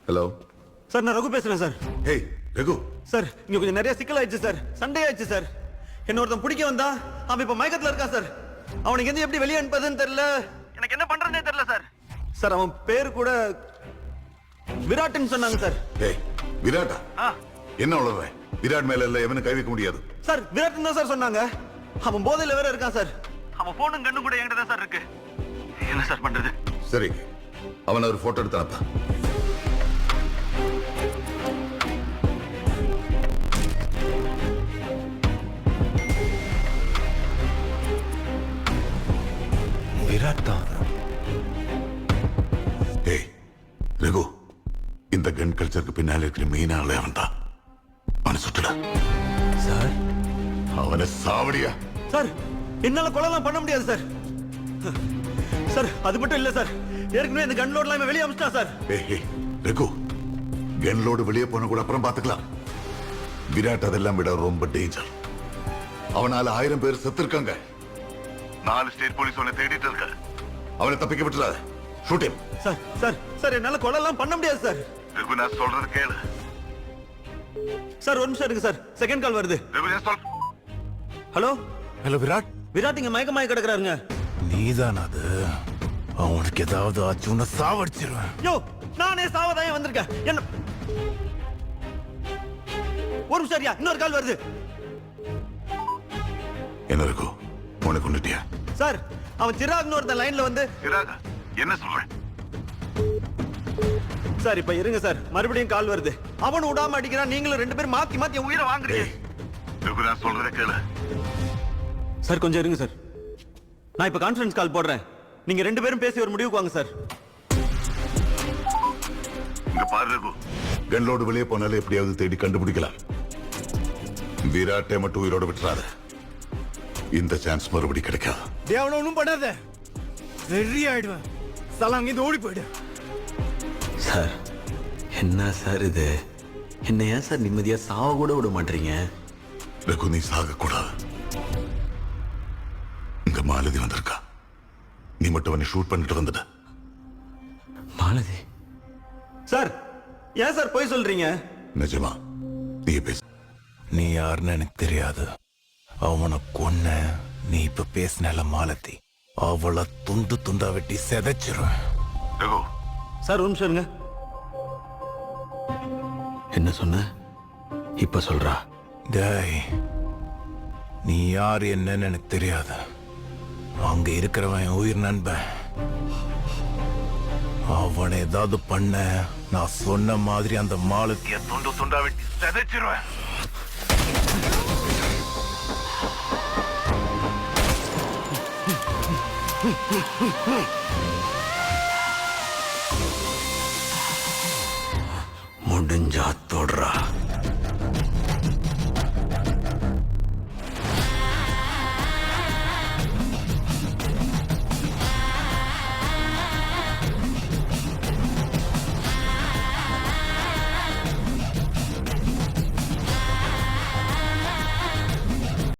Hello sir, நான் ரகு பேசுறேன் sir. Hey Raghu. Sir, இங்க கொஞ்சம் நிறைய சிக்கல் ஆயிடுச்சு சார். சண்டே ஆயிடுச்சு சார். என்ன ஒருத்தன் பிடிக்க வந்தா அவன் இப்ப மயக்கத்துல இருக்கான் சார். அவனுக்கு எந்த எப்படி வெளியே அனுப்பதுன்னு தெரியல. எனக்கு என்ன பண்றதுனே தெரியல சார். சார், அவன் பேர் கூட விராட்னு சொன்னாங்க சார். ஹேய் விராட்டா? என்ன உளறற? விராட் மேல இல்ல எவனும் கை வைக்க முடியாது. சார், விராட்னு தான் சார் சொன்னாங்க. அவன் போதையில வேற இருக்கான் சார். அவன் போனும் கண்ணும் கூட என்கிட்ட தான் சார் இருக்கு. என்ன சார் பண்றது? சரி, அவன் ஒரு போட்டோ எடுத்து அனுப்ப. விராட் தான். ஏய் ரகு, இந்த கன் கல்ச்சருக்கு பின்னால இருக்கிற மெயின் ஆளே அவன் தான். அவனை சுட்டுடா சார். அவனை சாவடியா? சார், என்னால கொலைலாம் பண்ண முடியாது சார். சார், அது மட்டும் இல்ல சார், ஏற்கனவே இந்த கன் லோட்லாம் வெளியே அமிச்சிட்டா சார். ஏய் ரகு, கன் லோடு வெளியே போன கூட அப்புறம் பாத்துக்கலாம். விராட் அதெல்லாம் விட ரொம்ப டேஞ்சர். அவனால 1000 பேர் செத்துருக்காங்க. 4 ஸ்டேட் போலீஸ் அவனை தேடிட்டு இருக்க. அவனை தப்பிக்க விட்டுறாத. Shoot him. Sir sir sir, என்னால கொலைலாம் பண்ண முடியாது சார். ரகு, நான் சொல்றது கேளு. சார், ஒரு நிமிஷம் இருக்கு சார். செகண்ட் கால் வருது. ரகு, நான் சொல். Hello hello Virat. விராட் இங்க மயக்கமாயி கிடக்குறாருங்க. நீதான் அது. அவனுக்கு ஏதாவது ஆச்சு உன்னை சாவடிச்சிருவேன். யோ, நானே சாவதாயே வந்திருக்கேன். என்ன ஒரு நிமிஷம் சரியா, இன்னொரு கால் வருது. என்ன ரகு, உன்னை கொண்டுட்டியா? சார், அவன் சிராக்னு ஒருத்தன் லைன்ல வந்து. சிராகா? என்ன சொல்றேன்? சார், இப்ப இருங்க சார், மறுபடியும் கால் வருது. அவன் விடாம அடிக்கிறான், நீங்களும் 2 பேரும் மாத்தி மாத்தி என் உயிரை வாங்குறீங்க. ரகு, நான் சொல்றத கேளு. சார், கொஞ்சம் இருங்க சார். நான் இப்ப கான்ஃபரன்ஸ் கால் போடுறேன். நீங்க 2 பேரும் பேசி ஒரு முடிவுக்கு வாங்க சார். இங்க பாரு ரகு, கன்லோடு வெளியே போனாலே எப்படியாவது தேடி கண்டுபிடிக்கலாம். விராட்டை மட்டும் உயிரோட விட்டுறாத. இந்த சான்ஸ் மறுபடி கிடைக்காது. தேவன ஒண்ணும் பண்ணாத. வெறி ஆயிடுவேன். சலாங்க இது ஓடி போயிடு. சார், என்ன சார் இது? என்ன ஏன் சார் நிம்மதியா சாவ கூட விட மாட்டீங்க? ரகு, நீ சாக கூடாது. இங்க மாலதி வந்திருக்கா. நீ மட்டும் அவனை ஷூட் பண்ணிட்டு வந்துட்ட. மாலதி? சார், ஏன் சார் போய் சொல்றீங்க? நிஜமா நீ பேச. நீ யாருன்னு எனக்கு தெரியாது. அவனை கொன்ன. நீ இப்ப பேசினால மாலதி, அவளை துண்டு துண்டா வெட்டி செதைச்சிருவேன். ரகு. சார், ஒரு நிமிஷம் இருங்க. என்ன சொன்ன? இப்ப சொல்றா. டேய், நீ யார் என்னன்னு எனக்கு தெரியாது. அங்க இருக்கிறவன் என் உயிர் நண்பன். அவனை ஏதாவது பண்ண, நான் சொன்ன மாதிரி அந்த மாலத்திய துண்டு துண்டா வெட்டி செதைச்சிருவேன். முடிஞ்சா தொடுறா.